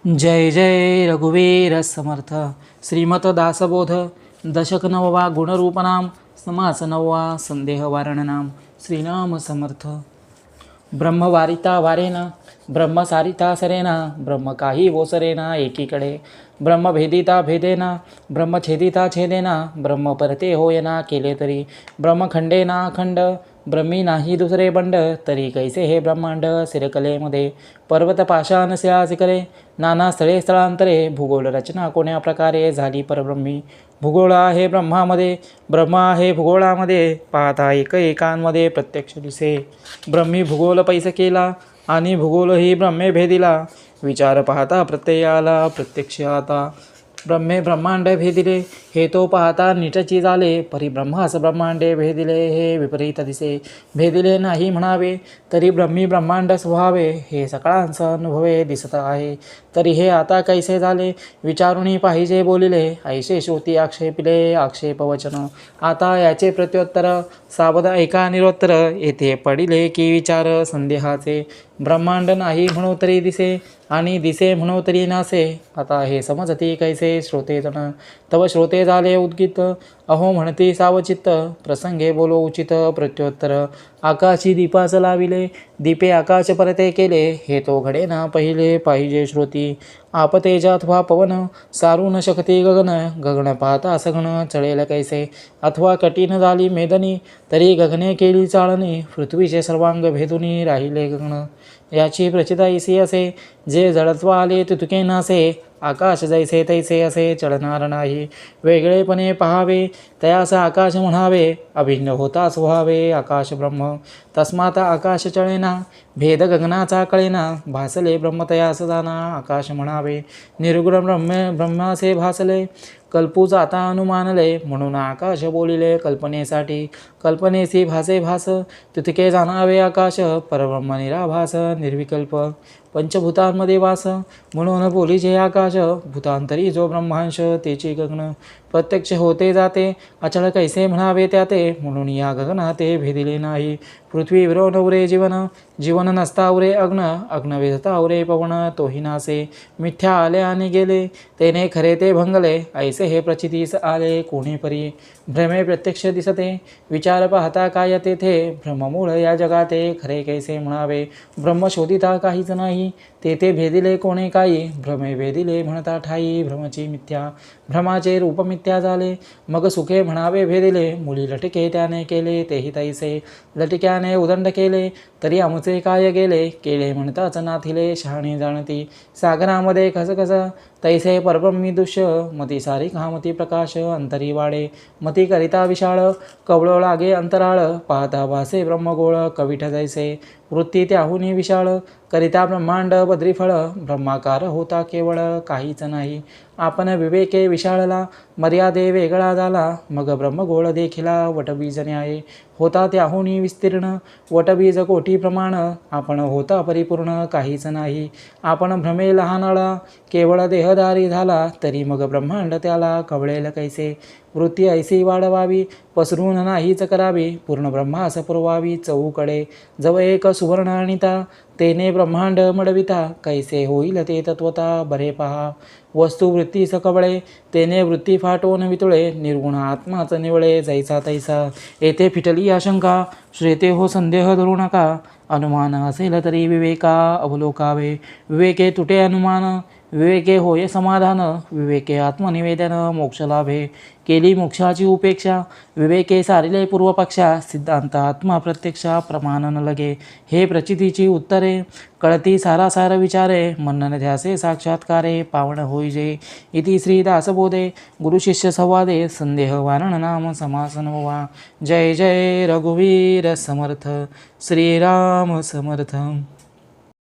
जय जय रघुवीर समर्थ. श्रीमत दासबोध दशक नववा गुणरूपनाम समास नववा संदेह वारणनाम. श्रीनाम समर्थ. ब्रह्मवारिता वारेना ब्रह्मसारिता सरेना ब्रह्म काही ओसरेना एकीकडे ब्रह्मभेदिता भेदेना ब्रह्मछेदिता छेदेना ब्रह्म परते होयना केले तरी ब्रह्मखंडेना अखंड ब्रह्मी नाही दुसरे बंड तरी कैसे हे ब्रह्मांड सिरकलेमध्ये पर्वत पाषाण शिळा शिखरे नाना स्थळे स्थळांतरे भूगोल रचना कोण्या प्रकारे झाली परब्रह्मी. भूगोळ आहे ब्रह्मामध्ये ब्रह्म आहे भूगोळामध्ये पाहता एकांमध्ये प्रत्यक्ष दिसे. ब्रह्मी भूगोल पैस केला आणि भूगोलही ब्रह्मे भेदिला. विचार पाहता प्रत्यय आला प्रत्यक्ष आता. ब्रह्मे ब्रह्मांड भेदिले हे तो पाहता नीटची झाले. परिब्रह्मास ब्रह्मांडे भेदिले हे विपरीत दिसे. भेदिले नाही म्हणावे तरी ब्रह्मी ब्रह्मांड स्वभावे हे सकाळांचा अनुभवे दिसत आहे. तरी हे आता कैसे झाले विचारुनी पाहिजे बोलिले. ऐसे श्रुती आक्षेपिले आक्षेप वचन. आता याचे प्रत्युत्तर सावध ऐका निरोत्तर. येथे पडिले की विचार संदेहाचे. ब्रह्मांड नाही म्हणू तरी दिसे आणि दिसे म्हणू तरी नासे. आता हे समजती कैसे श्रोते जण. तव श्रोते झाले उद्गीत अहो म्हणती सावचित्त. प्रसंगे बोलो उचित प्रत्युत्तर. आकाशी दीपास लाविले दीपे आकाश परते केले हे तो घडे ना पहिले पाहिजे श्रोती. आपतेज अथवा पवन सारू न शकते गगन. गगन पाहता सगण चळेल कैसे अथवा कठीण झाली मेदनी तरी गगने केली चाळणी. पृथ्वीचे सर्वांग भेदुनी राहिले गगन. याची प्रचिता ऐसी असे जे जडत्व आले तुतके नासे. आकाश जैसे तैसे असे चळणार नाही. वेगळेपणे पहावे तयास आकाश म्हणावे. अभिन्न होताच व्हावे आकाश ब्रह्म. तस्मात आकाश चळेना भेद गगनाचा कळेना. भासले ब्रह्म तयास जाना आकाश म्हणावे. निर्गुण ब्रह्मासे भासले कल्पू जाता अनुमानले. म्हणून आकाश बोलिले कल्पनेसाठी. कल्पनेसी भासे भास तितके जाणावे आकाश. परब्रह्म निराभास निर्विकल्प पंचभूतांमध्ये वास. म्हणून बोलीचे आकाश. भूतांतरी जो ब्रह्मांश तेची गगन. प्रत्यक्ष होते जाते अचळ कैसे म्हणावे त्याते. म्हणून या गगनाते भेदिले नाही. पृथ्वी विरो नवरे जीवन जीवन नसता उरे अग्न. अग्न वेधता उरे पवन तोही नासे. मिथ्या आले आणि गेले तेने खरे ते भंगले. ऐसे हे प्रचितीस आले कोणी परी. भ्रमे प्रत्यक्ष दिसते विचार पाहता काय तेथे. भ्रममूळ या जगाते खरे कैसे म्हणावे. ब्रह्म शोधिता काहीच नाही तेथे भेदिले कोणे काही. भ्रमे भेदिले म्हणता ठाई भ्रमची मिथ्या. भ्रमाचे रूप मिथ्या झाले मग सुखे म्हणावे भेदिले. मुली लटके त्याने केले तेही तैसे. लटक्याने उदंड केले तरी आमचे काय गेले. केले म्हणताच नाथिले शहाणे जाणती. सागरामध्ये खसखस तैसे परब्रह्मी दृश्य. मती सारी कामती प्रकाश अंतरी वाडे. मती करिता विशाळ कवळ लागे अंतराळ. पाहता भासे ब्रह्मगोळ कविठ जैसे. वृत्ती त्याहुनी विशाळ करिता ब्रह्मांड बद्रीफळ. ब्रह्माकार होता केवळ काहीच नाही. आपण विवेके विशाळला मर्यादे वेगळा झाला. मग ब्रह्मगोळ देखिला वटबीज न्याये. होता त्याहुनी विस्तीर्ण वटबीज कोटी प्रमाण. आपण होता परिपूर्ण काहीच नाही. आपण भ्रमे लहानाळा केवळ देहधारी झाला. तरी मग ब्रह्मांड त्याला कवळेल कैसे. वृत्ती ऐसी वाढवावी पसरून नाहीच करावी. पूर्ण ब्रह्मास पुरवावी चहूकडे. जव एक सुवर्ण आणिता तेने ब्रह्मांड मडविता. कैसे होईल ते तत्वता बरे पहा. वस्तू वृत्तीस कवळे तेने वृत्ती फाटवून वितुळे. निर्गुण आत्माच निवळे जैसा तैसा. येथे फिटली आशंका श्रेते हो संदेह धरू नका. अनुमान असेल तरी विवेका अवलोकावे. विवेके तुटे अनुमान विवेके होय समाधान. विवेके आत्मनिवेदन मोक्ष लाभे. केली मोक्षाची उपेक्षा विवेके सारिले पूर्वपक्षा. सिद्धांत आत्मा प्रत्यक्षा प्रमाण न लगे. हे प्रचितीची उत्तरे कळती सारासार विचारे. मनन ध्यासे साक्षात्कारे पावन होईजे. इति श्री दासबोधे गुरुशिष्य संवादे संदेह वारण नाम समास नववा. जय जय रघुवीर समर्थ. श्रीराम समर्थ.